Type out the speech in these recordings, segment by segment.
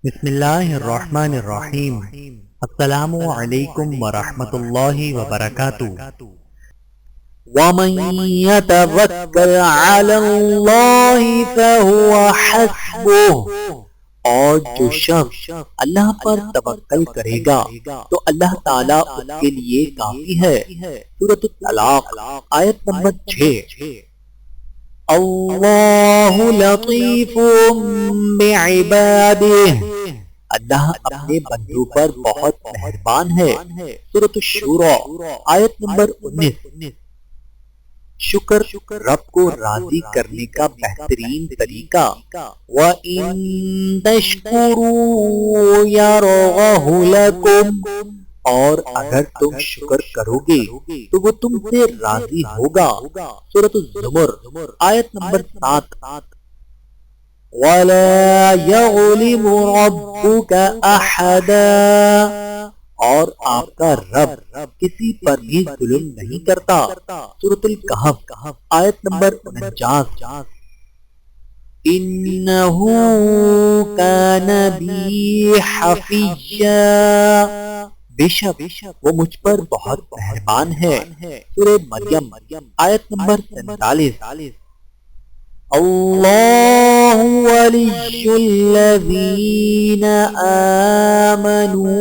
بسم اللہ الرحمن الرحیم۔ السلام علیکم ورحمۃ اللہ وبرکاتہ۔ وَمَن يَتَوَكَّلْ عَلَى اللَّهِ فَهُوَ حَسْبُهُ، اور جو شخص اللہ پر توکل کرے گا تو اللہ تعالیٰ اس کے لیے کافی ہے۔ سورۃ الطلاق آیت نمبر 6۔ اللہ لطیف بعبادہ، اللہ اپنے بندوں پر بہت مہربان ہے۔ سورۃ الشورى آیت نمبر 19۔ شکر رب کو راضی کرنے کا بہترین طریقہ وَإِن تَشْكُرُوا يَرْضَهُ لَكُمْ، اور اگر تم شکر کرو گے تو وہ تم سے راضی ہوگا۔ سورۃ الزمر آیت نمبر 7۔ وَلَا يَظْلِمُ رَبُّكَ أَحَدًا، اور آپ کا رب کسی پر بھی ظلم نہیں کرتا۔ سورۃ الکہف آیت نمبر 49۔ إِنَّهُ كَانَ بِي حَفِيًّا، بے شک وہ مجھ پر بہت مہربان ہے۔ سورہ مریم آیت نمبر 43۔ اللہ ولی الذین آمنوا،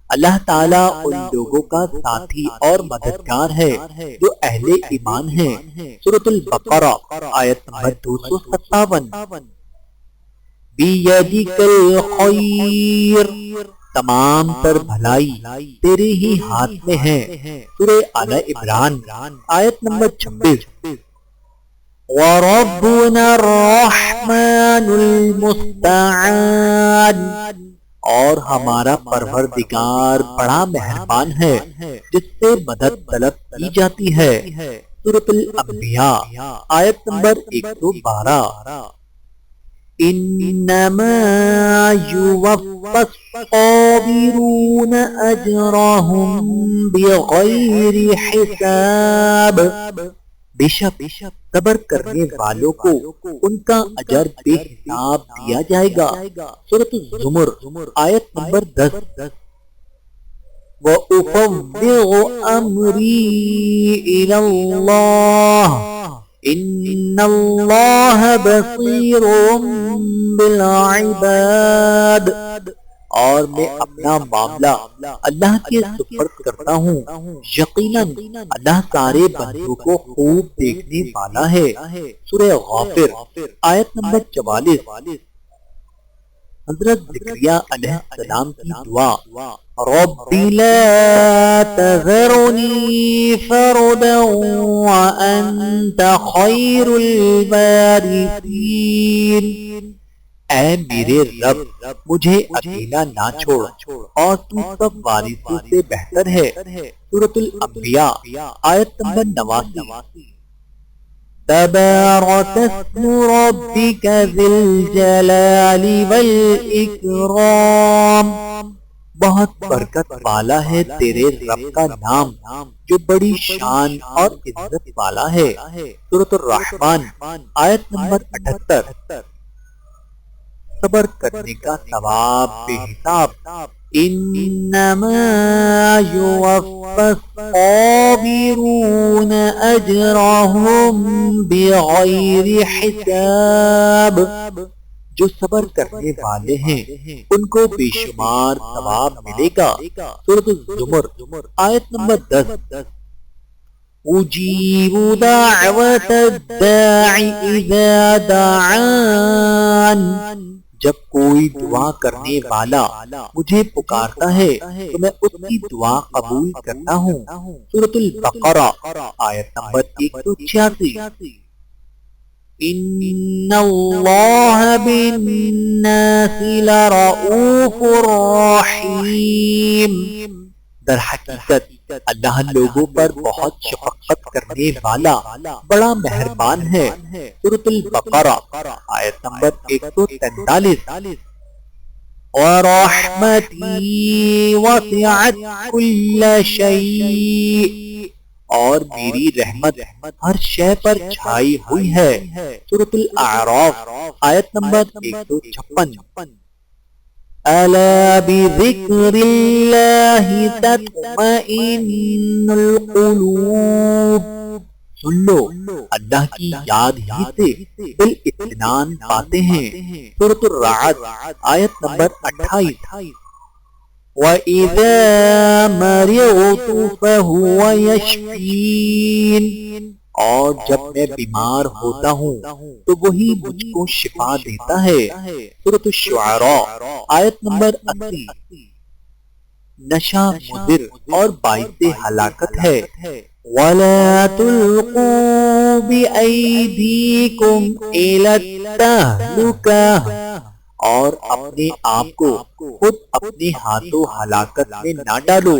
اللہ تعالیٰ ان لوگوں کا ساتھی اور مددگار ہے جو اہل ایمان ہیں۔ سورۃ البقرہ آیت نمبر 257۔ بیدک الخیر، تمام تر بھلائی تیرے ہی ہاتھ میں ہے۔ سورہ آل عمران آیت نمبر 26۔ وَرَبُّنَا الرَّحْمَنُ الْمُسْتَعَانُ، اور ہمارا پروردگار بڑا مہربان ہے جس سے مدد طلب کی جاتی ہے۔ سورۃ الانبیاء آیت نمبر 112۔ انما یوفی الصابرون اجرهم بغیر حساب، بے شک صبر کرنے والوں کو ان کا اجر بے حساب دیا جائے گا۔ سورۃ الزمر آیت نمبر 10۔ وَأُفَوِّضُ أَمْرِي إِلَى اللَّهِ إِنَّ اللَّهَ بَصِيرٌ بِالْعِبَادِ، اور میں اپنا معاملہ اللہ کے سپرد کرتا ہوں، یقیناً اللہ سارے بندوں کو خوب دیکھنے والا ہے۔ سورہ غافر آیت نمبر 44۔ حضرت زکریا علیہ السلام کی دعا رب لا تذرنی فردا وانت خیر الوارثین، اے میرے رب مجھے اکیلا نہ چھوڑ اور تو سب وارثوں سے بہتر ہے۔ سورۃ الانبیاء آیت نمبر 89۔ تبارک اسم ربک ذی الجلال والاکرام، بہت برکت والا ہے تیرے رب کا نام جو بڑی شان اور عزت والا ہے۔ سورۃ الرحمن آیت نمبر 78۔ صبر کرنے کا ثواب بے حساب۔ انما یوفی الصابرون اجرهم بغیر حساب، جو صبر کرنے والے ہیں ان کو بے شمار ثواب ملے گا۔ سورۃ الزمر آیت نمبر 10۔ اجیب دعوت الداع اذا دعان، جب کوئی دعا کرنے والا مجھے پکارتا ہے تو میں اس کی دعا قبول کرتا ہوں۔ سورۃ البقرہ آیت نمبر 186۔ ان اللہ بالناس لرؤوف رحیم، در حقیقت اللہ لوگوں پر بہت شفقت کرنے والا بڑا مہربان ہے۔ سورۃ البقرہ آیت نمبر 143۔ وَرَحْمَتِي وَسِعَتْ كُلَّ شَيْءٍ، اور میری رحمت ہر شے پر چھائی ہوئی ہے۔ سورۃ الاعراف آیت نمبر 156۔ الا بذکر اللہ تطمئن القلوب، سن لو اللہ کی یاد ہی سے دل اطمینان پاتے ہیں۔ سورۃ الرعد آیت نمبر 28۔ وَإِذَا مَرِضْتُ فَهُوَ يَشْفِينِ، اور جب میں بیمار ہوتا ہوں تو وہی مجھ کو شفا دیتا ہے۔ سورۃ الشعراء آیت نمبر 80۔ نشہ مضر اور باعث ہلاکت ہے۔ وَلَا تُلْقُوا بِأَيْدِيكُمْ إِلَى التَّهْلُكَةِ، اور اپنے آپ کو خود اپنے ہاتھوں ہلاکت میں نہ ڈالو۔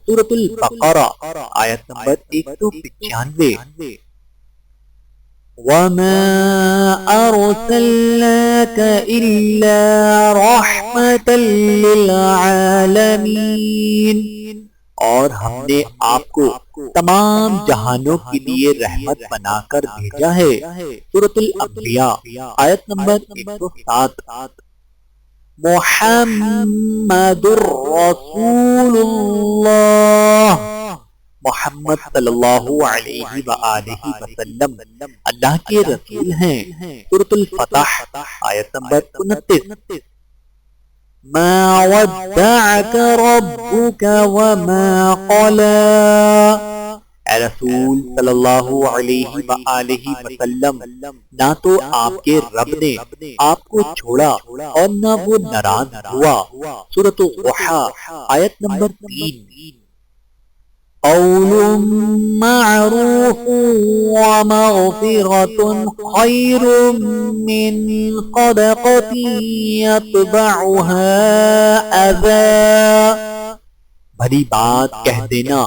سورۃ البقرہ آیت نمبر 195۔ وَمَا أَرْسَلْنَاكَ إِلَّا رَحْمَةً لِّلْعَالَمِينَ، اور ہم نے آپ کو تمام جہانوں کے لیے رحمت بنا کر بھیجا ہے۔ سورۃ الانبیاء آیت نمبر 107۔ محمد رسول اللہ، محمد صلی اللہ علیہ وآلہ وسلم اللہ کے رسول ہیں۔ سورۃ الفتح آیت نمبر 29۔ ما ودعك ربك وما قلى، اے رسول صلی اللہ علیہ وآلہ وسلم، نہ تو آپ کے رب نے آپ کو چھوڑا اور نہ وہ ناراض ہوا۔ سورۃ الضحیٰ آیت نمبر 3۔ قول معروف ومغفرة خير من صدقة يتبعها أذى، بھلی بات کہہ دینا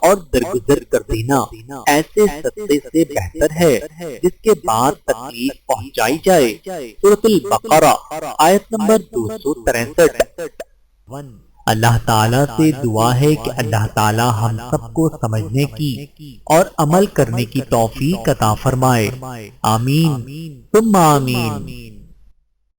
اور درگزر کر دینا ایسے صدقے سے بہتر ہے جس کے بعد تکلیف پہنچائی جائے۔ سورۃ البقرہ آیت نمبر 263۔ اللہ تعالیٰ سے دعا ہے کہ اللہ تعالیٰ ہم سب کو سمجھنے کی اور عمل کرنے کی توفیق عطا فرمائے۔ آمین ثم آمین۔